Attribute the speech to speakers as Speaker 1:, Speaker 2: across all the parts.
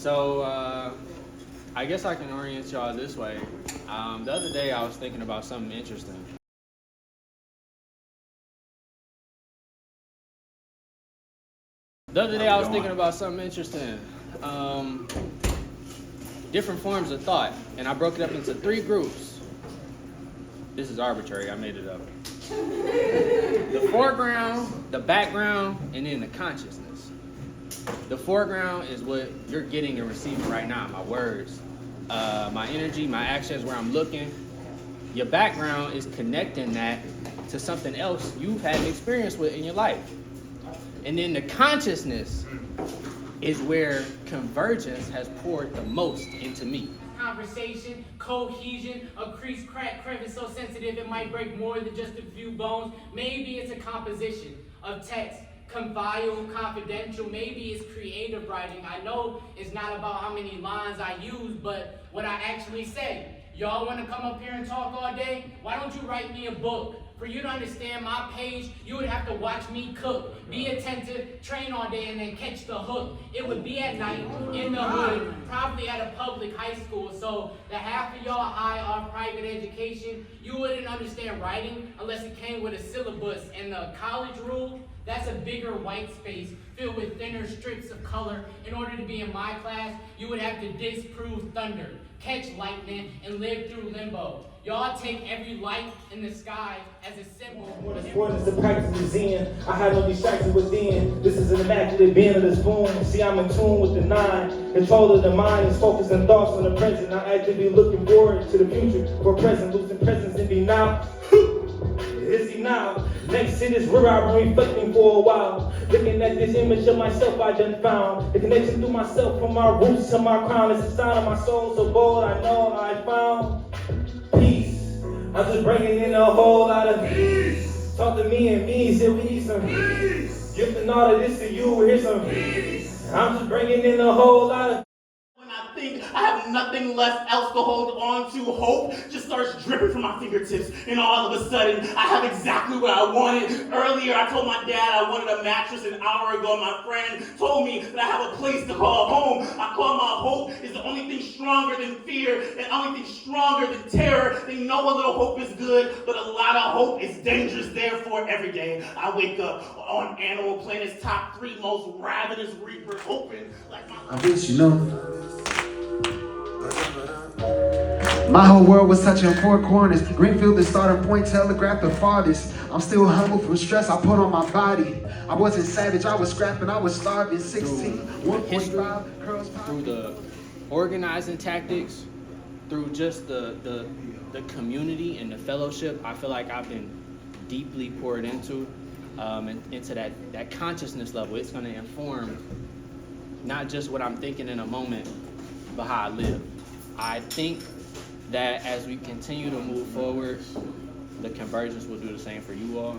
Speaker 1: So I guess I can orient y'all this way. The other day I was thinking about something interesting. Different forms of thought, and I broke it up into 3 groups. This is arbitrary, I made it up. The foreground, the background, and then the consciousness. The foreground is what you're getting and receiving right now, my words, my energy, my actions, where I'm looking. Your background is connecting that to something else you've had an experience with in your life. And then the consciousness is where convergence has poured the most into me.
Speaker 2: Conversation, cohesion, a crease, crack, crevice so sensitive it might break more than just a few bones. Maybe it's a composition of text, convivial, confidential. Maybe it's creative writing. I know it's not about how many lines I use, but what I actually say. Y'all want to come up here and talk all day? Why don't you write me a book? For you to understand my page, you would have to watch me cook, be attentive, train all day, and then catch the hook. It would be at night, in the hood, probably at a public high school. So the half of y'all high off private education, you wouldn't understand writing unless it came with a syllabus. And the college rule, that's a bigger white space filled with thinner strips of color. In order to be in my class, you would have to disprove thunder, catch lightning, and live through limbo. Y'all take every light in the sky as a symbol.
Speaker 3: What is important is the practice of Zen. I had no distractions within. This is an immaculate being of the spoon. See, I'm in tune with the 9. Control of the mind is focusing thoughts on the present. I actively looking forward to the future. For present, losing presence and be now. Is he now? Next to this river I've been reflecting for a while. Looking at this image of myself I just found. The connection through myself from my roots to my crown. It's the sign of my soul so bold I know I found peace. I'm just bringing in a whole lot of peace. Talk to me and me, say we need some peace. Gifting all of this to you, here's some peace. I'm just bringing in a whole lot of
Speaker 4: When I think I have nothing left else to hold on to, hope just starts dripping from my fingertips, and all of a sudden, I have exactly what I wanted. Earlier, I told my dad I wanted a mattress an hour ago. My friend told me that I have a place to call home. I call my hope is the only thing stronger than fear, and only thing stronger than terror. They know a little hope is good, but a lot of hope is dangerous. Therefore, every day, I wake up on Animal Planet's top 3 most ravenous reapers, hoping like my...
Speaker 5: I wish you know. My whole world was touching 4 corners. Greenfield the starting point, telegraph the farthest. I'm still humble from stress I put on my body. I wasn't savage, I was scrapping, I was starving. 16, 1.5 curls.
Speaker 1: Through the organizing tactics, through just the community and the fellowship, I feel like I've been deeply poured into, and into that consciousness level. It's going to inform not just what I'm thinking in a moment, but how I live. I think that as we continue to move forward, the convergence will do the same for you all.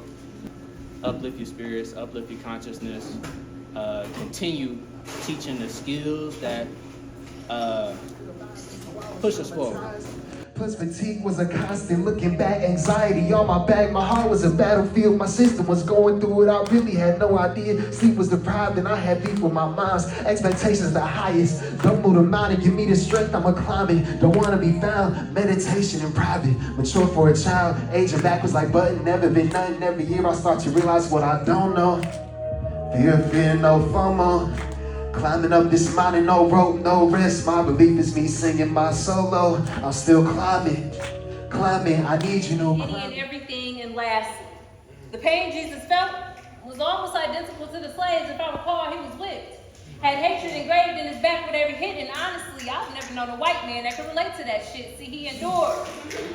Speaker 1: Uplift your spirits, uplift your consciousness, continue teaching the skills that push us forward.
Speaker 5: Plus fatigue was a constant, looking back, anxiety on my back. My heart was a battlefield, my system was going through it. I really had no idea. Sleep was deprived and I had beef with my mind's expectations the highest. Don't move the mountain, give me the strength, I'ma climb it. Don't wanna be found, meditation in private. Mature for a child, aging backwards like button, never been nothing. Every year I start to realize what I don't know. Fear, no FOMO. Climbing up this mountain, no rope, no rest. My belief is me singing my solo. I'm still climbing, I need you no
Speaker 6: Any and everything and lasting. The pain Jesus felt was almost identical to the slaves. If I recall, he was whipped. Had hatred engraved in his back with every hit, and honestly, I've never known a white man that could relate to that shit. See, he endured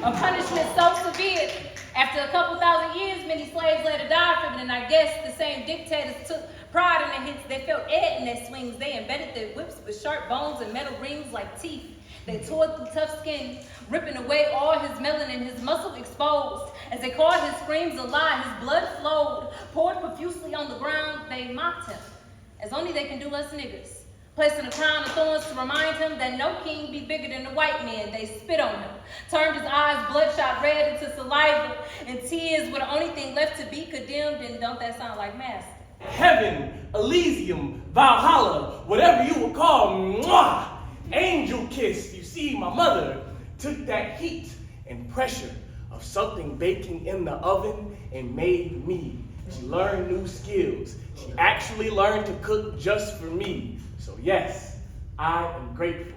Speaker 6: a punishment so severe. After a couple thousand years, many slaves later died from it, and I guess the same dictators took pride in the hits. They felt air in their swings. They embedded their whips with sharp bones and metal rings like teeth. They tore through tough skin, ripping away all his melanin, his muscle exposed. As they called his screams a lie, his blood flowed, poured profusely on the ground. They mocked him, as only they can do us niggas. Placing a crown of thorns to remind him that no king be bigger than the white man. They spit on him, turned his eyes bloodshot red into saliva, and tears were the only thing left to be condemned. And don't that sound like master?
Speaker 7: heaven, Elysium, Valhalla, whatever you would call, mwah, angel kiss. You see, my mother took that heat and pressure of something baking in the oven and made me. She learned new skills. She actually learned to cook just for me. So yes, I am grateful.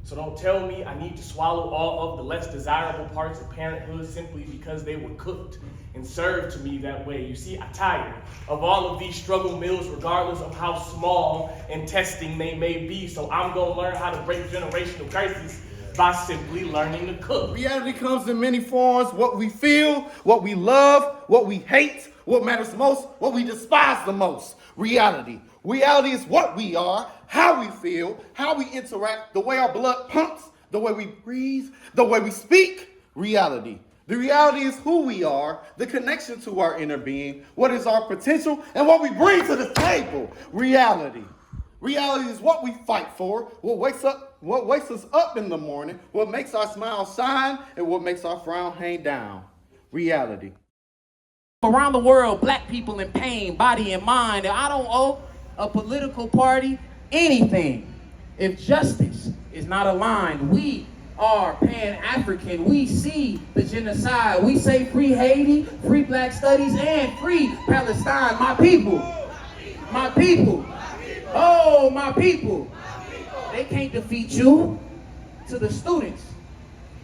Speaker 7: So don't tell me I need to swallow all of the less desirable parts of parenthood simply because they were cooked and served to me that way. You see, I'm tired of all of these struggle meals regardless of how small and testing they may be. So I'm gonna learn how to break generational curses by simply learning to cook.
Speaker 8: Reality comes in many forms: what we feel, what we love, what we hate, what matters most, what we despise the most. Reality. Reality is what we are, how we feel, how we interact, the way our blood pumps, the way we breathe, the way we speak. Reality. The reality is who we are, the connection to our inner being, what is our potential, and what we bring to the table. Reality. Reality is what we fight for, what wakes us up in the morning, what makes our smile shine, and what makes our frown hang down. Reality.
Speaker 2: Around the world, black people in pain, body and mind, and I don't owe a political party anything. If justice is not aligned, we are Pan-African. We see the genocide. We say free Haiti, free Black Studies, and free Palestine. My people. My people. Oh, my people. They can't defeat you. To the students,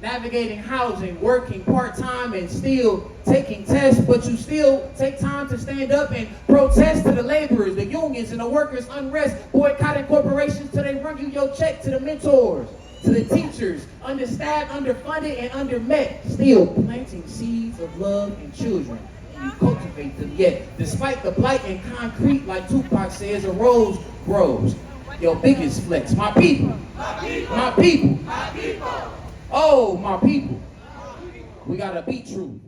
Speaker 2: navigating housing, working part-time and still taking tests, but you still take time to stand up and protest. To the laborers, the unions, and the workers' unrest, boycotting corporations till they run you your check. To the mentors, to the teachers, understaffed, underfunded, and undermet, still planting seeds of love in children. And you cultivate them, yet despite the blight and concrete, like Tupac says, a rose grows. Your biggest flex, my people, my people, my people. Oh, my people, we gotta be true.